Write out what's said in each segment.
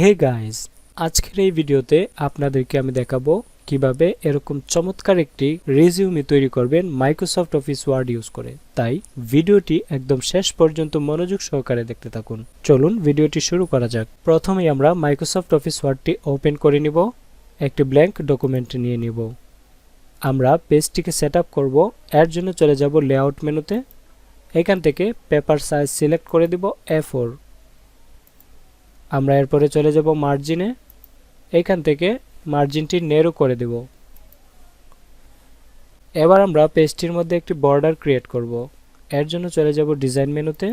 Hey guys, আজকের এই ভিডিওতে আপনাদেরকে আমি দেখাবো কিভাবে এরকম চমৎকার একটি রেজিউমে তৈরি করবেন মাইক্রোসফট অফিস ওয়ার্ড ইউজ করে। তাই ভিডিওটি একদম শেষ পর্যন্ত মনোযোগ সহকারে দেখতে থাকুন। চলুন ভিডিওটি শুরু করা যাক। প্রথমেই আমরা মাইক্রোসফট অফিস ওয়ার্ডটি ওপেন করে নিব, একটি ব্ল্যাঙ্ক ডকুমেন্ট নিয়ে নিব। আমরা পেজটিকে সেটআপ করব। এর জন্য চলে যাব লেআউট মেনুতে, এখান থেকে পেপার সাইজ সিলেক্ট করে দিব A4। আমরা এরপরে চলে যাব মার্জিনে, এখান থেকে মার্জিনটি ন্যারো করে দেব। এবার আমরা পেজটির মধ্যে একটি বর্ডার ক্রিয়েট করব। এর জন্য চলে যাব ডিজাইন মেনুতে,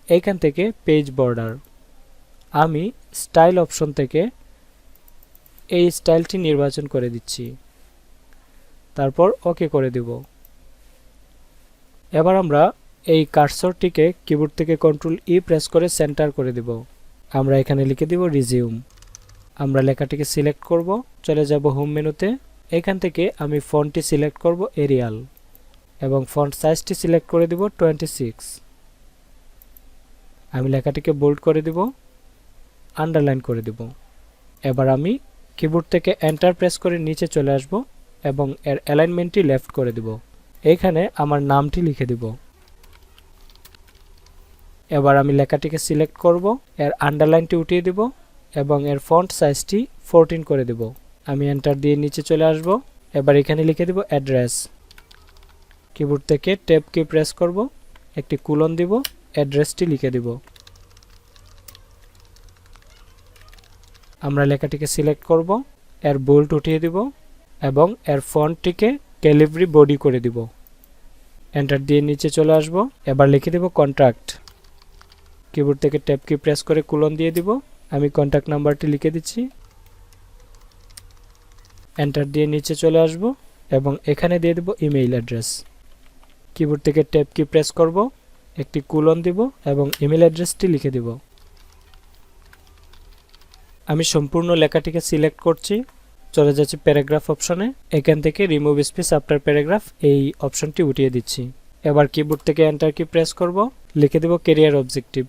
এখান থেকে পেজ বর্ডার। আমি স্টাইল অপশন থেকে এই স্টাইলটি নির্বাচন করে দিচ্ছি, তারপর ওকে করে দেব। এবার আমরা এই কার্সরটিকে কিবোর্ড থেকে কন্ট্রোল ই প্রেস করে সেন্টার করে দেব। আমরা এখানে লিখে দিব রিজিউম। আমরা লেখাটিকে সিলেক্ট করব, চলে যাব হোম মেনুতে, এখান থেকে আমি ফন্টটি সিলেক্ট করব এরিয়াল এবং ফন্ট সাইজটি সিলেক্ট করে দিব 26। আমি লেখাটিকে বোল্ড করে দিব, আন্ডারলাইন করে দিব। এবার আমি কিবোর্ড থেকে এন্টার প্রেস করে নিচে চলে আসব এবং এর অ্যালাইনমেন্টটি লেফট করে দিব। এখানে আমার নামটি লিখে দিব। এবার আমি লেখাটিকে সিলেক্ট করব, এর আন্ডারলাইনটি উঠিয়ে দিব এবং এর ফন্ট সাইজটি 14 করে দেব। আমি এন্টার দিয়ে নিচে চলে আসব। এবার এখানে লিখে দিব অ্যাড্রেস। কিবোর্ড থেকে ট্যাব কি প্রেস করব, একটি কোলন দিব, অ্যাড্রেসটি লিখে দিব। আমরা লেখাটিকে সিলেক্ট করব, এর বোল্ড উঠিয়ে দিব এবং এর ফন্টটিকে ক্যালিব্রি বডি করে দিব। এন্টার দিয়ে নিচে চলে আসব। এবার লিখে দিব কন্ট্যাক্ট। কিবোর্ড থেকে ট্যাব কি প্রেস করে কোলন দিয়ে দিব। আমি কন্ট্যাক্ট নাম্বারটি লিখে দিচ্ছি। এন্টার দিয়ে নিচে চলে আসব এবং এখানে দিয়ে দেব ইমেইল অ্যাড্রেস। কিবোর্ড থেকে ট্যাব কি প্রেস করব, একটি কোলন দিব এবং ইমেইল অ্যাড্রেসটি লিখে দিব। আমি সম্পূর্ণ লেখাটিকে সিলেক্ট করছি, চলে যাচ্ছি প্যারাগ্রাফ অপশনে, এখান থেকে রিমুভ স্পেস আফটার প্যারাগ্রাফ এই অপশনটি উঠিয়ে দিচ্ছি। এবার কিবোর্ড থেকে এন্টার কি প্রেস করব, লিখে দেব ক্যারিয়ার অবজেক্টিভ।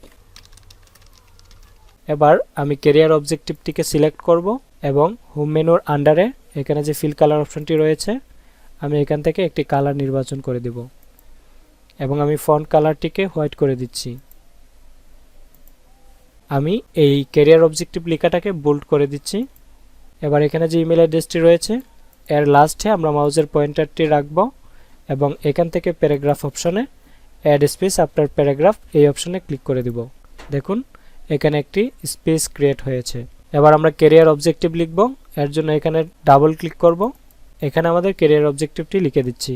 এবার আমি ক্যারিয়ার অবজেক্টিভটিকে সিলেক্ট করব এবং হোম মেনুর আন্ডারে এখানে যে ফিল কালার অপশনটি রয়েছে, আমি এখান থেকে একটি কালার নির্বাচন করে দেব এবং আমি ফন্ট কালারটিকে হোয়াইট করে দিচ্ছি। আমি এই ক্যারিয়ার অবজেক্টিভ লেখাটাকে বোল্ড করে দিচ্ছি। এবার এখানে যে ইমেল অ্যাড্রেসটি রয়েছে, এর লাস্টে আমরা মাউসের পয়েন্টারটি রাখব এবং এখান থেকে প্যারাগ্রাফ অপশনে অ্যাড স্পেস আফটার প্যারাগ্রাফ এই অপশনে ক্লিক করে দিব। দেখুন এখানে একটি স্পেস ক্রিয়েট হয়েছে। এবার আমরা ক্যারিয়ার অবজেক্টিভ লিখব। এর জন্য এখানে ডাবল ক্লিক করব, এখানে আমাদের ক্যারিয়ার অবজেক্টিভটি লিখে দিচ্ছি।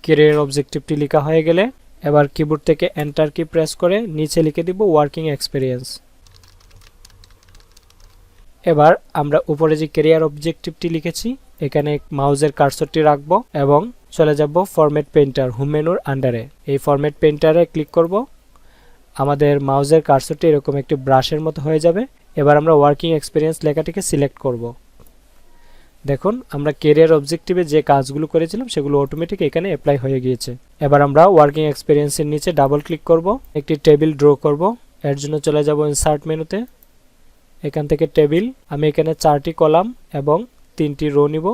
ক্যারিয়ার অবজেক্টিভটি লেখা হয়ে গেলে এবার কিবোর্ড থেকে এন্টার কি প্রেস করে নিচে লিখে দিব ওয়ার্কিং এক্সপিরিয়েন্স। এবার আমরা উপরে যে ক্যারিয়ার অবজেক্টিভটি লিখেছি এখানে মাউসের কার্সরটি রাখব এবং চলে যাব ফরম্যাট পেইন্টার হোম মেনুর আন্ডারে। এই ফরম্যাট পেইন্টারে ক্লিক করব। আমাদের মাউসের কার্সরটি এরকম একটি ব্রাশের মতো হয়ে যাবে। এবার আমরা ওয়ার্কিং এক্সপিরিয়েন্স লেখাটিকে সিলেক্ট করব। দেখুন আমরা ক্যারিয়ার অবজেক্টিভে যে কাজগুলো করেছিলাম সেগুলো অটোমেটিক এখানে অ্যাপ্লাই হয়ে গিয়েছে। এবার আমরা ওয়ার্কিং এক্সপিরিয়েন্সের নিচে ডাবল ক্লিক করব, একটি টেবিল ড্র করব। এর জন্য চলে যাব ইনসার্ট মেনুতে, এখান থেকে টেবিল। আমি এখানে 4টি কলাম এবং 3টি রো নিব।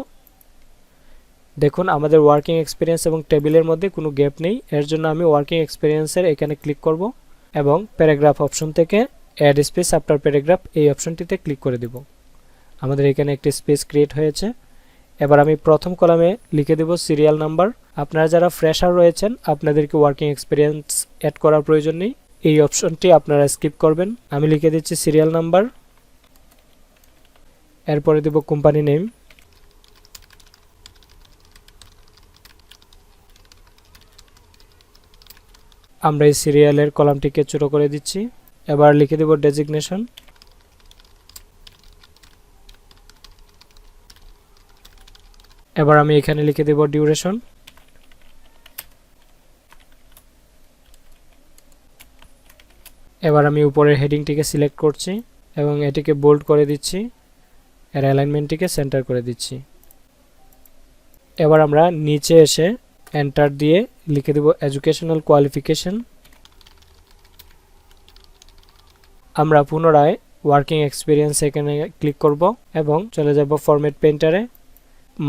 দেখুন আমাদের ওয়ার্কিং এক্সপিরিয়েন্স এবং টেবিলের মধ্যে কোনো গ্যাপ নেই। এর জন্য আমি ওয়ার্কিং এক্সপিরিয়েন্সের এখানে ক্লিক করব এবং প্যারাগ্রাফ অপশন থেকে অ্যাড স্পেস আফটার প্যারাগ্রাফ এই অপশনটিতে ক্লিক করে দেব। আমাদের এখানে একটি স্পেস ক্রিয়েট হয়েছে। এবার আমি প্রথম কলামে লিখে দেব সিরিয়াল নাম্বার। আপনারা যারা ফ্রেশার রয়েছেন আপনাদেরকে ওয়ার্কিং এক্সপিরিয়েন্স অ্যাড করার প্রয়োজন নেই, এই অপশনটি আপনারা স্কিপ করবেন। আমি লিখে দিচ্ছি সিরিয়াল নাম্বার, এরপরে দেব কোম্পানি নেম। আমরা এই সিরিয়ালের কলামটিকে ছোট করে দিচ্ছি। এবার লিখে দেব ডেজিগনেশন। এবার আমি এখানে লিখে দেব ডিউরেশন। এবার আমি উপরের হেডিংটিকে সিলেক্ট করছি এবং এটিকে বোল্ড করে দিচ্ছি, এর অ্যালাইনমেন্টটিকে সেন্টার করে দিচ্ছি। এবার আমরা নিচে এসে এন্টার দিয়ে লিখে দেব এডুকেশনাল কোয়ালিফিকেশন। আমরা পুনরায় ওয়ার্কিং এক্সপিরিয়েন্স এখানে ক্লিক করব এবং চলে যাব ফরম্যাট পেইন্টারে।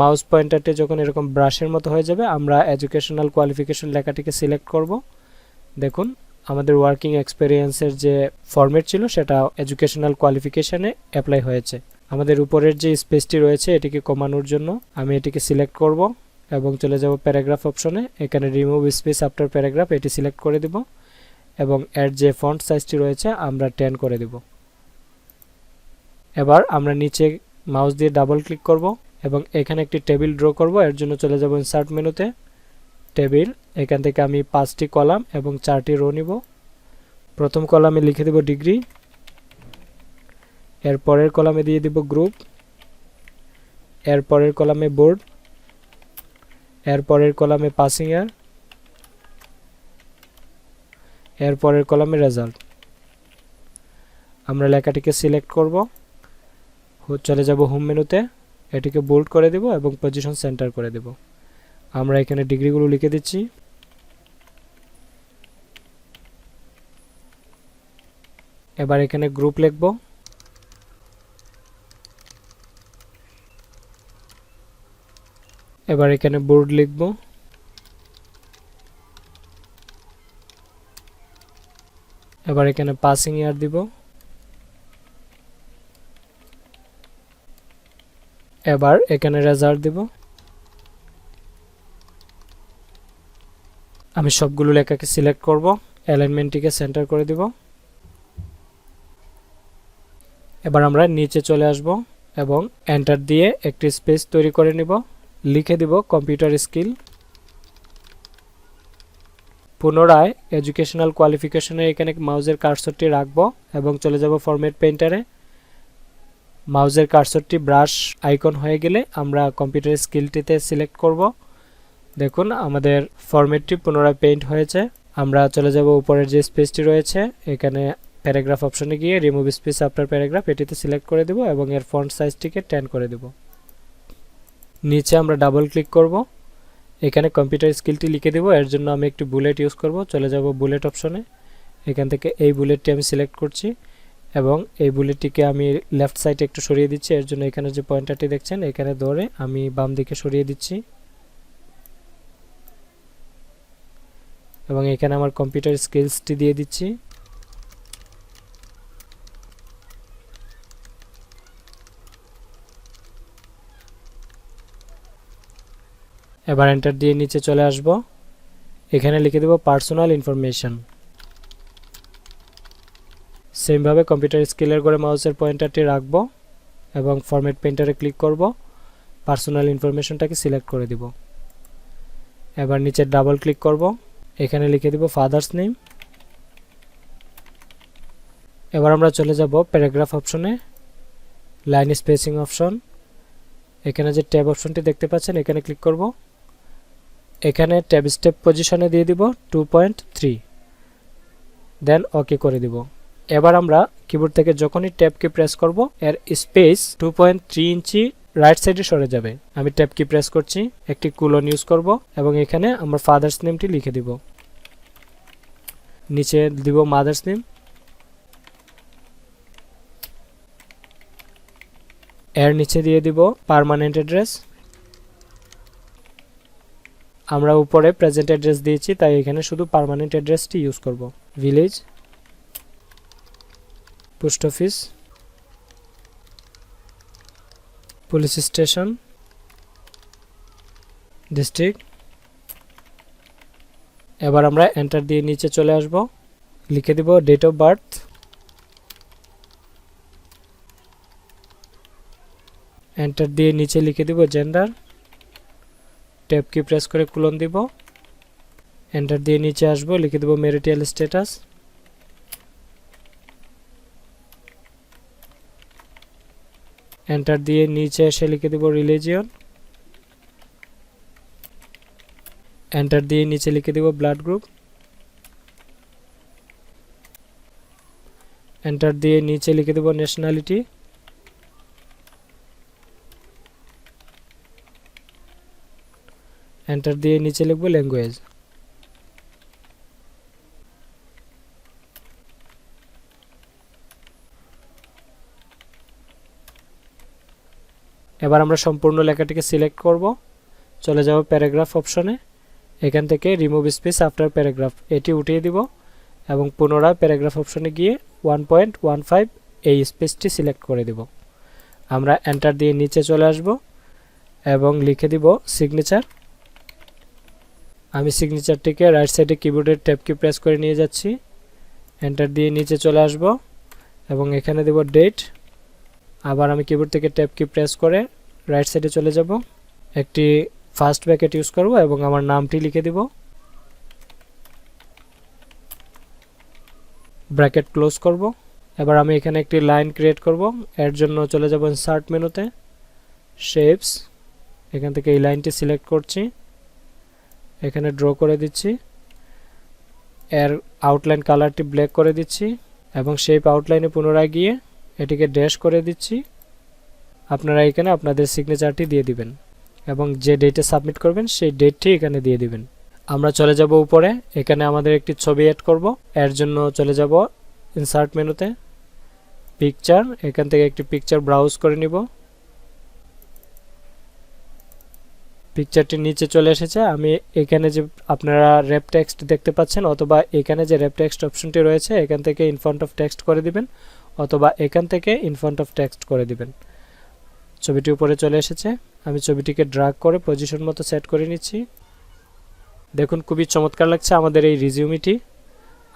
মাউস পয়েন্টারটি যখন এরকম ব্রাশের মতো হয়ে যাবে আমরা এডুকেশনাল কোয়ালিফিকেশন লেখাটিকে সিলেক্ট করব। দেখুন আমাদের ওয়ার্কিং এক্সপিরিয়েন্সের যে ফরম্যাট ছিল সেটা এডুকেশনাল কোয়ালিফিকেশনে অ্যাপ্লাই হয়েছে। আমাদের উপরের যে স্পেসটি রয়েছে এটিকে কমানোর জন্য আমি এটিকে সিলেক্ট করব এবং চলে যাব প্যারাগ্রাফ অপশনে। এখানে রিমুভ স্পেস আফটার প্যারাগ্রাফ এটি সিলেক্ট করে দেব এবং এর যে ফন্ট সাইজটি রয়েছে আমরা 10 করে দেব। এবার আমরা নিচে মাউস দিয়ে ডাবল ক্লিক করব এবং এখানে একটি টেবিল ড্র করব। এর জন্য চলে যাব ইনসার্ট মেনুতে, টেবিল। এখান থেকে আমি 5টি কলাম এবং 4টি রো নিব। প্রথম কলামে লিখে দেব ডিগ্রি, এর পরের কলামে দিয়ে দিব গ্রুপ, এর পরের কলামে বোর্ড, এর পরের কলামে পাসিং ইয়ার, এর পরের কলামে রেজাল্ট। আমরা লেখাটিকে সিলেক্ট করব, চলে যাব হোম মেনুতে, এটিকে বোল্ড করে দেব এবং পজিশন সেন্টার করে দেব। আমরা এখানে ডিগ্রিগুলো লিখে দিচ্ছি। এবার এখানে গ্রুপ লিখব, এবার এখানে বোর্ড লিখব, এবার এখানে পাসিং ইয়ার দিব, এবার এখানে রেজাল্ট দিব। আমি সবগুলো লেখাকে সিলেক্ট করব, অ্যালাইনমেন্টটিকে সেন্টার করে দিব। এবার আমরা নিচে চলে আসব এবং এন্টার দিয়ে একটি স্পেস তৈরি করে নিব। লিখে দিব কম্পিউটার স্কিল। পুনরায় এডুকেশনাল কোয়ালিফিকেশনে এখানে মাউসের কার্সরটি রাখবো এবং চলে যাব ফরম্যাট পেইন্টারে। মাউসের কার্সরটি ব্রাশ আইকন হয়ে গেলে আমরা কম্পিউটার স্কিলটিতে সিলেক্ট করব। দেখুন আমাদের ফরম্যাটটি পুনরায় পেইন্ট হয়েছে। আমরা চলে যাব উপরের যে স্পেসটি রয়েছে, এখানে প্যারাগ্রাফ অপশনে গিয়ে রিমুভ স্পেস আফটার প্যারাগ্রাফ এটিতে সিলেক্ট করে দেব এবং এর ফন্ট সাইজটিকে 10 করে দেব। নিচে আমরা ডাবল ক্লিক করব, এখানে কম্পিউটার স্কিলটি লিখে দেব। এর জন্য আমি একটি বুলেট ইউজ করব। চলে যাব বুলেট অপশনে, এখান থেকে এই বুলেটটি আমি সিলেক্ট করছি এবং এই বুলেটটিকে আমি লেফট সাইডে একটু সরিয়ে দিচ্ছি। এর জন্য এখানে যে পয়েন্টারটি দেখছেন এখানে ধরে আমি বাম দিকে সরিয়ে দিচ্ছি এবং এখানে আমার কম্পিউটার স্কিলসটি দিয়ে দিচ্ছি। এবার এন্টার দিয়ে নিচে চলে আসব, এখানে লিখে দেব পার্সোনাল ইনফরমেশন। সেমভাবে কম্পিউটার স্কিলের ঘরে মাউসের পয়েন্টারটি রাখব এবং ফরম্যাট পেইন্টারে ক্লিক করব, পার্সোনাল ইনফরমেশনটাকে সিলেক্ট করে দিব। এবার নিচে ডাবল ক্লিক করব, এখানে লিখে দিব ফাদার্স নেম। এবার আমরা চলে যাব প্যারাগ্রাফ অপশনে, লাইন স্পেসিং অপশন। এখানে যে ট্যাব অপশনটি দেখতে পাচ্ছেন এখানে ক্লিক করব, এখানে ট্যাব স্টেপ পজিশনে দিয়ে দিব 2.3, দেন ওকে করে দিব। এবার আমরা কিবোর্ড থেকে যখনই ট্যাব কি প্রেস করব এর স্পেস 2.3 ইঞ্চি রাইট সাইডে সরে যাবে। আমি ট্যাব কি প্রেস করছি, একটি কোলন ইউজ করব এবং এখানে আমরা ফাদার্স নেমটি লিখে দিব। নিচে দিব মাদার্স নেম, এর নিচে দিয়ে দিব পার্মানেন্ট অ্যাড্রেস। আমরা উপরে প্রেজেন্ট অ্যাড্রেস দিয়েছি তাই এখানে শুধু পার্মানেন্ট অ্যাড্রেসটি ইউজ করব। Village, post office, police station, district. এবার আমরা এন্টার দিয়ে নিচে চলে আসব, লিখে দিব ডেট অফ বার্থ, এন্টার দিয়ে নিচে লিখে দিব জেন্ডার, ট্যাব কি প্রেস করে কোলন দিব, এন্টার দিয়ে নিচে আসব, লিখে দিব ম্যারিটাল স্ট্যাটাস, এন্টার দিয়ে নিচে এসে লিখে দিব রিলিজিয়ন, এন্টার দিয়ে নিচে লিখে দিব ব্লাড গ্রুপ, এন্টার দিয়ে নিচে লিখে দিব ন্যাশনালিটি, এন্টার দিয়ে নিচে লিখব ল্যাঙ্গুয়েজ। এবার আমরা সম্পূর্ণ লেখাটিকে সিলেক্ট করব, চলে যাব প্যারাগ্রাফ অপশনে, এখান থেকে রিমুভ স্পেস আফটার প্যারাগ্রাফ এটি উঠিয়ে দিব এবং পুনরায় প্যারাগ্রাফ অপশনে গিয়ে 1.15 এই স্পেসটি সিলেক্ট করে দেব। আমরা এন্টার দিয়ে নিচে চলে আসব এবং লিখে দিব সিগনেচার। আমি সিগনেচারটিকে রাইট সাইডে কিবোর্ডের ট্যাব কি প্রেস করে নিয়ে যাচ্ছি, এন্টার দিয়ে নিচে চলে আসব এবং এখানে দেব ডেট। আবার আমি কিবোর্ড থেকে ট্যাব কি প্রেস করে রাইট সাইডে চলে যাব, একটি ফার্স্ট ব্র্যাকেট ইউজ করব এবং আমার নামটি লিখে দিব, ব্র্যাকেট ক্লোজ করব। এবার আমি এখানে একটি লাইন ক্রিয়েট করব, এর জন্য চলে যাব ইনসার্ট মেনুতে, শেপস, এখান থেকে এই লাইনটি সিলেক্ট করছি, এখানে ড্র করে দিচ্ছি, এর আউটলাইন কালারটি ব্ল্যাক করে দিচ্ছি এবং শেপ আউটলাইনে পুনরায় গিয়ে এটিকে ড্যাশ করে দিচ্ছি। আপনারা এখানে আপনাদের সিগনেচারটি দিয়ে দিবেন এবং যে ডেটে সাবমিট করবেন সেই ডেটটি এখানে দিয়ে দিবেন। আমরা চলে যাব উপরে, এখানে আমাদের একটি ছবি অ্যাড করব, এর জন্য চলে যাব ইনসার্ট মেনুতে, পিকচার, এখান থেকে একটি পিকচার ব্রাউজ করে নিব। পিকচারটি নিচে চলে এসেছে, আমি এখানে যে আপনারা র্যাপ টেক্সট দেখতে পাচ্ছেন অথবা এখানে যে র্যাপ টেক্সট অপশনটি রয়েছে এখান থেকে ইন ফ্রন্ট অফ টেক্সট করে দিবেন অথবা এখান থেকে ইন ফ্রন্ট অফ টেক্সট করে দিবেন। ছবিটি উপরে চলে এসেছে, আমি ছবিটিকে ড্র্যাগ করে পজিশন মতো সেট করে নিচ্ছি। দেখুন খুবই চমৎকার লাগছে আমাদের এই রিজিউমিটি।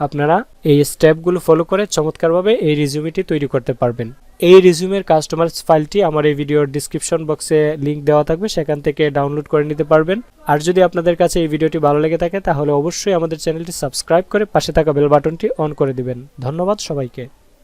আপনারা এই স্টেপগুলো ফলো করে চমৎকারভাবে এই রিজিউমিটি তৈরি করতে পারবেন। এই রিজিউমের কাস্টমাইজ ফাইলটি আমার এই ভিডিওর ডিসক্রিপশন বক্সে লিংক দেওয়া থাকবে, সেখান থেকে ডাউনলোড করে নিতে পারবেন। আর যদি আপনাদের কাছে এই ভিডিওটি ভালো লেগে থাকে তাহলে অবশ্যই আমাদের চ্যানেলটি সাবস্ক্রাইব করে পাশে থাকা বেল বাটনটি অন করে দিবেন। ধন্যবাদ সবাইকে।